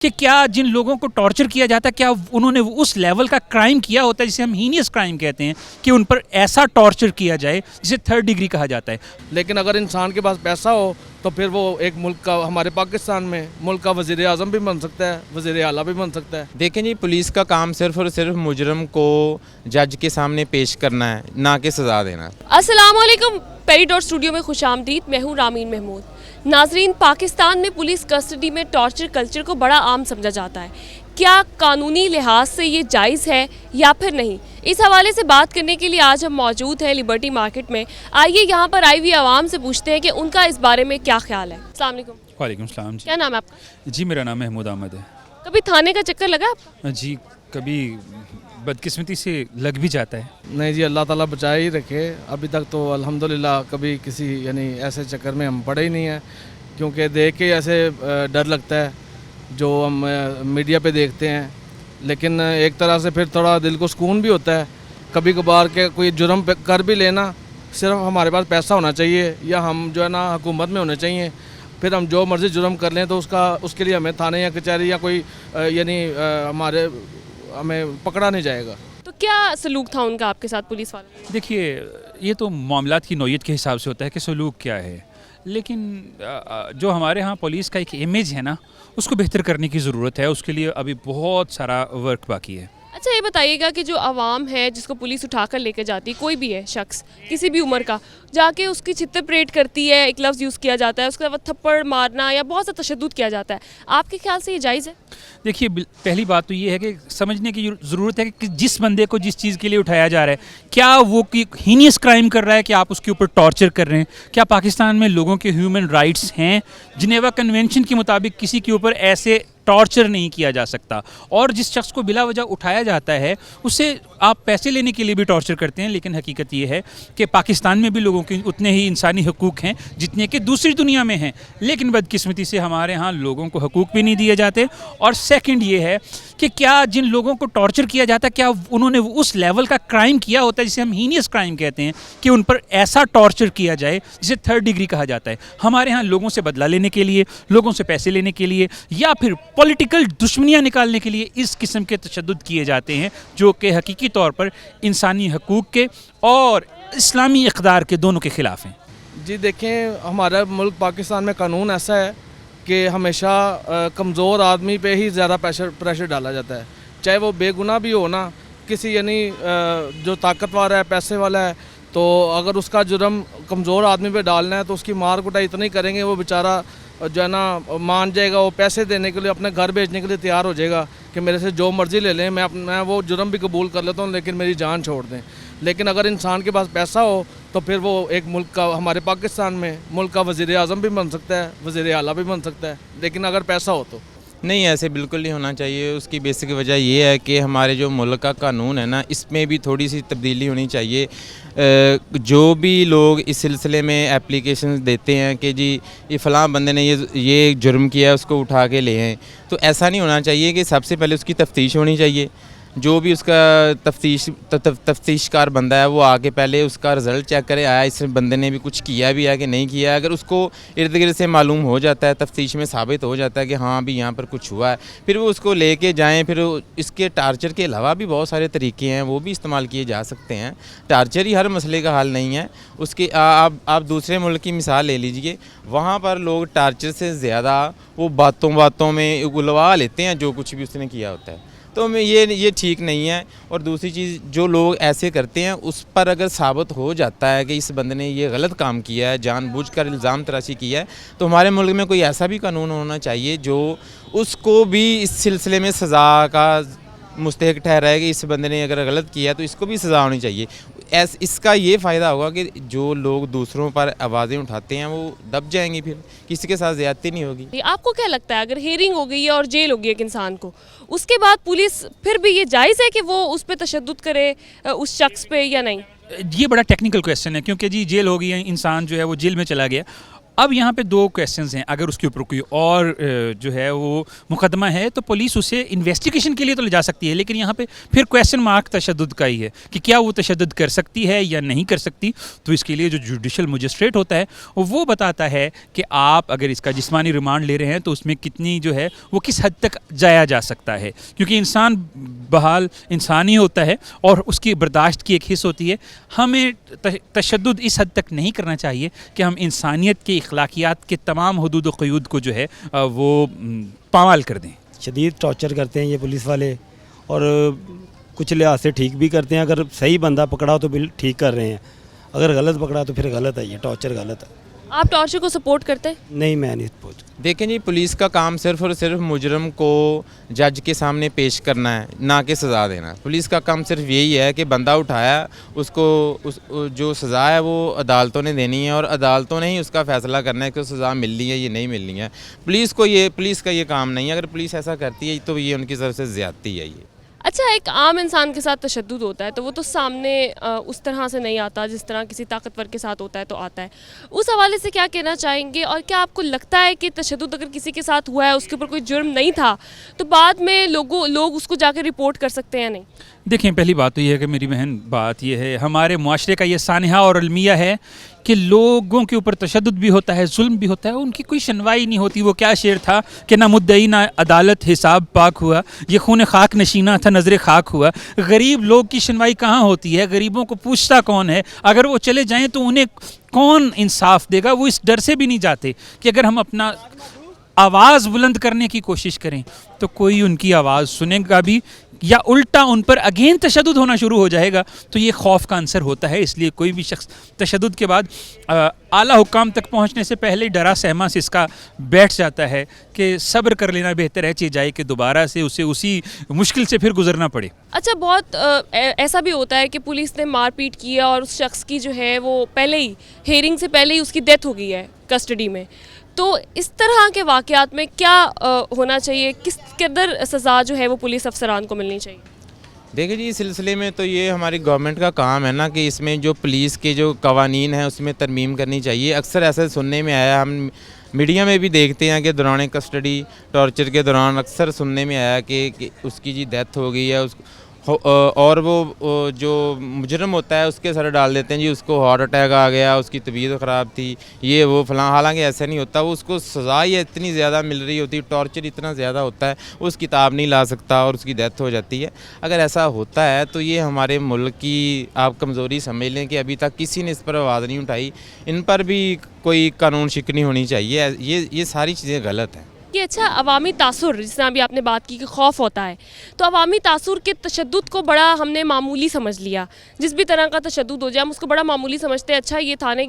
کہ کیا جن لوگوں کو ٹارچر کیا جاتا ہے کیا انہوں نے اس لیول کا کرائم کیا ہوتا ہے جسے ہم ہینیس کرائم کہتے ہیں کہ ان پر ایسا ٹارچر کیا جائے جسے تھرڈ ڈگری کہا جاتا ہے. لیکن اگر انسان کے پاس پیسہ ہو تو پھر وہ ایک ملک کا ہمارے پاکستان میں ملک کا وزیر اعظم بھی بن سکتا ہے, وزیر اعلیٰ بھی بن سکتا ہے. دیکھیں جی, پولیس کا کام صرف اور صرف مجرم کو جج کے سامنے پیش کرنا ہے, نہ کہ سزا دینا. السلام علیکم, پیری ڈاٹ اسٹوڈیو میں خوش آمدید. میں ہوں رامین محمود. ناظرین, پاکستان میں پولیس کسٹڈی میں ٹارچر کلچر کو بڑا عام سمجھا جاتا ہے. کیا قانونی لحاظ سے یہ جائز ہے یا پھر نہیں؟ اس حوالے سے بات کرنے کے لیے آج ہم موجود ہیں لبرٹی مارکیٹ میں. آئیے یہاں پر آئی ہوئی عوام سے پوچھتے ہیں کہ ان کا اس بارے میں کیا خیال ہے. السلام علیکم. وعلیکم السلام. کیا نام ہے آپ کا؟ جی میرا نام محمود احمد ہے. کبھی تھانے کا چکر لگا آپ؟ جی کبھی بدقسمتی سے لگ بھی جاتا ہے. نہیں جی, اللہ تعالیٰ بچائے ہی رکھے. ابھی تک تو الحمدللہ کبھی کسی ایسے چکر میں ہم پڑے ہی نہیں ہیں, کیونکہ دیکھ کے ایسے ڈر لگتا ہے جو ہم میڈیا پہ دیکھتے ہیں. لیکن ایک طرح سے پھر تھوڑا دل کو سکون بھی ہوتا ہے کبھی کبھار کے کوئی جرم کر بھی لینا. صرف ہمارے پاس پیسہ ہونا چاہیے یا ہم حکومت میں ہونے چاہیے. پھر ہم جو مرضی جرم کر لیں تو اس کے لیے ہمیں تھانے یا کچہری یا کوئی ہمیں پکڑا نہیں جائے گا. تو کیا سلوک تھا ان کا آپ کے ساتھ پولیس والوں کا؟ دیکھیے, یہ تو معاملات کی نوعیت کے حساب سے ہوتا ہے کہ سلوک کیا ہے, لیکن جو ہمارے ہاں پولیس کا ایک امیج ہے نا, اس کو بہتر کرنے کی ضرورت ہے. اس کے لیے ابھی بہت سارا ورک باقی ہے. اچھا یہ بتائیے گا کہ جو عوام ہے جس کو پولیس اٹھا کر لے کے جاتی, کوئی بھی ہے شخص کسی بھی عمر کا, جا کے اس کی چھتر پریڈ کرتی ہے, ایک لفظ یوز کیا جاتا ہے, اس کے بعد تھپڑ مارنا یا بہت سا تشدد کیا جاتا ہے, آپ کے خیال سے یہ جائز ہے؟ دیکھیے, پہلی بات تو یہ ہے کہ سمجھنے کی ضرورت ہے کہ جس بندے کو جس چیز کے لیے اٹھایا جا رہا ہے, کیا وہ ہینیس کرائم کر رہا ہے کہ آپ اس کے اوپر ٹارچر کر رہے ہیں. کیا پاکستان میں لوگوں کے ہیومن رائٹس ہیں؟ جنیوا کنونشن کے مطابق کسی کے اوپر ایسے ٹارچر نہیں کیا جا سکتا. اور جس شخص کو بلا وجہ اٹھایا جاتا ہے اسے آپ پیسے لینے کے لیے بھی ٹارچر کرتے ہیں. لیکن حقیقت یہ ہے کہ پاکستان میں بھی لوگوں کے اتنے ہی انسانی حقوق ہیں جتنے کہ دوسری دنیا میں ہیں, لیکن بدقسمتی سے ہمارے ہاں لوگوں کو حقوق بھی نہیں دیے جاتے. اور سیکنڈ یہ ہے کہ کیا جن لوگوں کو ٹارچر کیا جاتا ہے کیا انہوں نے اس لیول کا کرائم کیا ہوتا ہے جسے ہم ہینیس کرائم کہتے ہیں کہ ان پر ایسا ٹارچر کیا جائے جسے تھرڈ ڈگری کہا جاتا ہے. ہمارے ہاں لوگوں سے بدلہ لینے کے لیے, لوگوں سے پیسے لینے کے لیے یا پھر پولیٹیکل دشمنیاں نکالنے کے لیے اس قسم کے تشدد کیے جاتے ہیں جو کہ حقیقی طور پر انسانی حقوق کے اور اسلامی اقدار کے دونوں کے خلاف ہیں. جی دیکھیں, ہمارا ملک پاکستان میں قانون ایسا ہے کہ ہمیشہ کمزور آدمی پہ ہی زیادہ پریشر ڈالا جاتا ہے, چاہے وہ بے گناہ بھی ہو نا. کسی جو طاقتور ہے, پیسے والا ہے, تو اگر اس کا جرم کمزور آدمی پہ ڈالنا ہے تو اس کی مار کٹائی اتنی کریں گے وہ بیچارہ مان جائے گا. وہ پیسے دینے کے لیے, اپنے گھر بھیجنے کے لیے تیار ہو جائے گا کہ میرے سے جو مرضی لے لیں, میں وہ جرم بھی قبول کر لیتا ہوں لیکن میری جان چھوڑ دیں. لیکن اگر انسان کے پاس پیسہ ہو تو پھر وہ ایک ملک کا ہمارے پاکستان میں ملک کا وزیر اعظم بھی بن سکتا ہے, وزیر اعلیٰ بھی بن سکتا ہے. لیکن اگر پیسہ ہو تو نہیں, ایسے بالکل نہیں ہونا چاہیے. اس کی بیسک وجہ یہ ہے کہ ہمارے جو ملک کا قانون ہے نا, اس میں بھی تھوڑی سی تبدیلی ہونی چاہیے. جو بھی لوگ اس سلسلے میں اپلیکیشنز دیتے ہیں کہ جی یہ فلاں بندے نے یہ جرم کیا ہے اس کو اٹھا کے لے آئیں, تو ایسا نہیں ہونا چاہیے. کہ سب سے پہلے اس کی تفتیش ہونی چاہیے. جو بھی اس کا تفتیش کار بندہ ہے وہ آگے پہلے اس کا رزلٹ چیک کرے, آیا اس بندے نے بھی کچھ کیا بھی ہے کہ نہیں کیا. اگر اس کو ارد گرد سے معلوم ہو جاتا ہے, تفتیش میں ثابت ہو جاتا ہے کہ ہاں بھی یہاں پر کچھ ہوا ہے, پھر وہ اس کو لے کے جائیں. پھر اس کے ٹارچر کے علاوہ بھی بہت سارے طریقے ہیں, وہ بھی استعمال کیے جا سکتے ہیں. ٹارچر ہی ہر مسئلے کا حل نہیں ہے. اس کے آپ دوسرے ملک کی مثال لے لیجئے, وہاں پر لوگ ٹارچر سے زیادہ وہ باتوں میں اگلوا لیتے ہیں جو کچھ بھی اس نے کیا ہوتا ہے. تو یہ ٹھیک نہیں ہے. اور دوسری چیز, جو لوگ ایسے کرتے ہیں اس پر اگر ثابت ہو جاتا ہے کہ اس بندے نے یہ غلط کام کیا ہے, جان بوجھ کر الزام تراشی کیا ہے, تو ہمارے ملک میں کوئی ایسا بھی قانون ہونا چاہیے جو اس کو بھی اس سلسلے میں سزا کا مستحق ٹھہرائے کہ اس بندے نے اگر غلط کیا ہے تو اس کو بھی سزا ہونی چاہیے. اس کا یہ فائدہ ہوگا کہ جو لوگ دوسروں پر آوازیں اٹھاتے ہیں وہ دب جائیں گی, پھر کسی کے ساتھ زیادتی نہیں ہوگی. آپ کو کیا لگتا ہے اگر ہیئرنگ ہو گئی ہے اور جیل ہو گئی ایک انسان کو, اس کے بعد پولیس پھر بھی یہ جائز ہے کہ وہ اس پہ تشدد کرے اس شخص پہ یا نہیں؟ یہ بڑا ٹیکنیکل کویسچن ہے, کیونکہ جی جیل ہو گئی ہے, انسان جو ہے وہ جیل میں چلا گیا. اب یہاں پہ دو کویشچنز ہیں. اگر اس کے اوپر کوئی اور جو ہے وہ مقدمہ ہے تو پولیس اسے انویسٹیگیشن کے لیے تو لے جا سکتی ہے, لیکن یہاں پہ پھر کویشچن مارک تشدد کا ہی ہے کہ کیا وہ تشدد کر سکتی ہے یا نہیں کر سکتی. تو اس کے لیے جو جوڈیشل مجسٹریٹ ہوتا ہے وہ بتاتا ہے کہ آپ اگر اس کا جسمانی ریمانڈ لے رہے ہیں تو اس میں کتنی جو ہے وہ کس حد تک جایا جا سکتا ہے, کیونکہ انسان بحال انسانی ہوتا ہے اور اس کی برداشت کی ایک حص ہوتی ہے. ہمیں تشدد اس حد تک نہیں کرنا چاہیے کہ ہم انسانیت کے اخلاقیات کے تمام حدود و قیود کو جو ہے وہ پامال کر دیں. شدید ٹارچر کرتے ہیں یہ پولیس والے, اور کچھ لحاظ سے ٹھیک بھی کرتے ہیں. اگر صحیح بندہ پکڑا تو ٹھیک کر رہے ہیں, اگر غلط پکڑا تو پھر غلط ہے, یہ ٹارچر غلط ہے. آپ ٹارچر کو سپورٹ کرتے ہیں؟ نہیں, میں نہیں سپورٹ. دیکھیں جی, پولیس کا کام صرف اور صرف مجرم کو جج کے سامنے پیش کرنا ہے, نہ کہ سزا دینا. پولیس کا کام صرف یہی ہے کہ بندہ اٹھایا, اس کو جو سزا ہے وہ عدالتوں نے دینی ہے, اور عدالتوں نے ہی اس کا فیصلہ کرنا ہے کہ سزا ملنی ہے یا نہیں ملنی ہے. پولیس کا یہ کام نہیں ہے. اگر پولیس ایسا کرتی ہے تو یہ ان کی طرف سے زیادتی ہے. یہ اچھا, ایک عام انسان کے ساتھ تشدد ہوتا ہے تو وہ تو سامنے اس طرح سے نہیں آتا جس طرح کسی طاقتور کے ساتھ ہوتا ہے تو آتا ہے. اس حوالے سے کیا کہنا چاہیں گے, اور کیا آپ کو لگتا ہے کہ تشدد اگر کسی کے ساتھ ہوا ہے, اس کے اوپر کوئی جرم نہیں تھا, تو بعد میں لوگ اس کو جا کے رپورٹ کر سکتے ہیں یا نہیں؟ دیکھیں, پہلی بات تو یہ ہے کہ میری بہن, بات یہ ہے ہمارے معاشرے کا یہ سانحہ اور المیہ ہے کہ لوگوں کے اوپر تشدد بھی ہوتا ہے, ظلم بھی ہوتا ہے, ان کی کوئی سنوائی نہیں ہوتی. وہ کیا شعر تھا کہ نہ مدعی نہ عدالت, حساب پاک ہوا, یہ خون خاک نشینہ تھا نظر خاک ہوا. غریب لوگ کی سنوائی کہاں ہوتی ہے؟ غریبوں کو پوچھتا کون ہے؟ اگر وہ چلے جائیں تو انہیں کون انصاف دے گا؟ وہ اس ڈر سے بھی نہیں جاتے کہ اگر ہم اپنا آواز بلند کرنے کی کوشش کریں تو کوئی ان کی آواز سنے گا بھی, یا الٹا ان پر اگین تشدد ہونا شروع ہو جائے گا. تو یہ خوف کا عنصر ہوتا ہے. اس لیے کوئی بھی شخص تشدد کے بعد اعلیٰ حکام تک پہنچنے سے پہلے ڈرا سہما سے اس کا بیٹھ جاتا ہے کہ صبر کر لینا بہتر ہے, چاہے جائے کہ دوبارہ سے اسے اسی مشکل سے پھر گزرنا پڑے. اچھا, بہت ایسا بھی ہوتا ہے کہ پولیس نے مار پیٹ کی اور اس شخص کی جو ہے وہ پہلے ہی ہیئرنگ سے پہلے ہی اس کی ڈیتھ ہو گئی ہے کسٹڈی میں. تو اس طرح کے واقعات میں کیا ہونا چاہیے, کس قدر سزا جو ہے وہ پولیس افسران کو ملنی چاہیے؟ دیکھیں جی, اس سلسلے میں تو یہ ہماری گورنمنٹ کا کام ہے نا کہ اس میں جو پولیس کے جو قوانین ہیں اس میں ترمیم کرنی چاہیے. اکثر ایسے سننے میں آیا, ہم میڈیا میں بھی دیکھتے ہیں کہ دوران کسٹڈی ٹارچر کے دوران اکثر سننے میں آیا کہ اس کی جی ڈیتھ ہو گئی ہے, اور وہ جو مجرم ہوتا ہے اس کے سر ڈال دیتے ہیں جی اس کو ہارٹ اٹیک آ گیا, اس کی طبیعت خراب تھی, یہ وہ فلاں. حالانکہ ایسا نہیں ہوتا. وہ اس کو سزا ہی اتنی زیادہ مل رہی ہوتی, ٹارچر اتنا زیادہ ہوتا ہے, اس کتاب نہیں لا سکتا اور اس کی ڈیتھ ہو جاتی ہے. اگر ایسا ہوتا ہے تو یہ ہمارے ملک کی آپ کمزوری سمجھ لیں کہ ابھی تک کسی نے اس پر آواز نہیں اٹھائی. ان پر بھی کوئی قانون شکنی ہونی چاہیے. یہ ساری چیزیں غلط ہیں. کہ اچھا, عوامی تاثر, جس طرح ابھی آپ نے بات کی کہ خوف ہوتا ہے, تو عوامی تاثر کے تشدد کو بڑا ہم نے معمولی سمجھ لیا. جس بھی طرح کا تشدد ہو جائے ہم اس کو بڑا معمولی سمجھتے ہیں. اچھا, یہ تھانے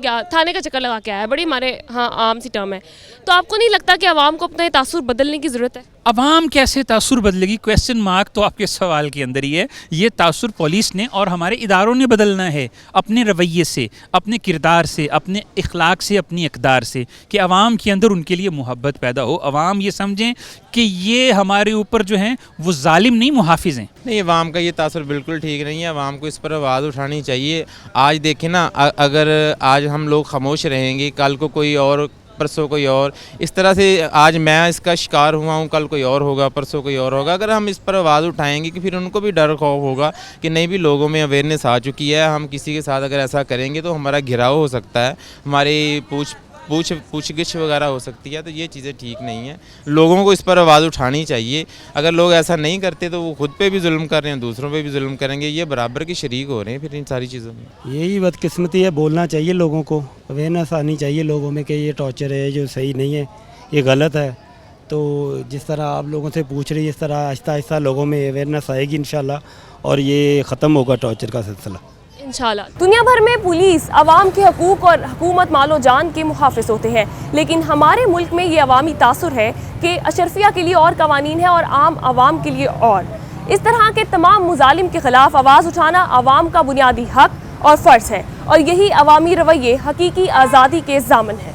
کا چکر لگا کے آیا ہے, بڑی ہمارے ہاں عام سی ٹرم ہے. تو آپ کو نہیں لگتا کہ عوام کو اپنا یہ تاثر بدلنے کی ضرورت ہے؟ عوام کیسے تاثر بدلے گی؟ کویشچن مارک تو آپ کے سوال کے اندر ہی ہے. یہ تاثر پولیس نے اور ہمارے اداروں نے بدلنا ہے, اپنے رویے سے, اپنے کردار سے, اپنے اخلاق سے, اپنی اقدار سے, کہ عوام کے اندر ان کے لیے محبت پیدا ہو. عوام یہ سمجھیں کہ یہ ہمارے اوپر جو ہیں وہ ظالم نہیں, محافظ ہیں. نہیں, عوام کا یہ تاثر بالکل ٹھیک نہیں ہے. عوام کو اس پر آواز اٹھانی چاہیے. آج دیکھیں نا, اگر آج ہم لوگ خاموش رہیں گے, کل کو کوئی اور, پرسوں کوئی اور, اس طرح سے آج میں اس کا شکار ہوا ہوں, کل کوئی اور ہوگا, پرسوں کوئی اور ہوگا. اگر ہم اس پر آواز اٹھائیں گے کہ پھر ان کو بھی ڈر خوف ہوگا کہ نہیں بھی لوگوں میں اویئرنیس آ چکی ہے, ہم کسی کے ساتھ اگر ایسا کریں گے تو ہمارا گھراؤ ہو سکتا ہے, ہماری پوچھ گچھ وغیرہ ہو سکتی ہے. تو یہ چیزیں ٹھیک نہیں ہیں. لوگوں کو اس پر آواز اٹھانی چاہیے. اگر لوگ ایسا نہیں کرتے تو وہ خود پہ بھی ظلم کر رہے ہیں, دوسروں پہ بھی ظلم کریں گے. یہ برابر کے شریک ہو رہے ہیں پھر ان ساری چیزوں میں. یہی بدقسمتی ہے, بولنا چاہیے لوگوں کو, اویئرنیس آنی چاہیے لوگوں میں کہ یہ ٹارچر ہے جو صحیح نہیں ہے, یہ غلط ہے. تو جس طرح آپ لوگوں سے پوچھ رہی ہے اس طرح آہستہ آہستہ لوگوں میں اویئرنیس آئے گی انشاءاللہ, اور یہ ختم ہوگا ٹارچر کا سلسلہ انشاءاللہ. دنیا بھر میں پولیس عوام کے حقوق اور حکومت مال و جان کے محافظ ہوتے ہیں, لیکن ہمارے ملک میں یہ عوامی تاثر ہے کہ اشرفیہ کے لیے اور قوانین ہیں اور عام عوام کے لیے اور. اس طرح کے تمام مظالم کے خلاف آواز اٹھانا عوام کا بنیادی حق اور فرض ہے, اور یہی عوامی رویے حقیقی آزادی کے ضامن ہیں.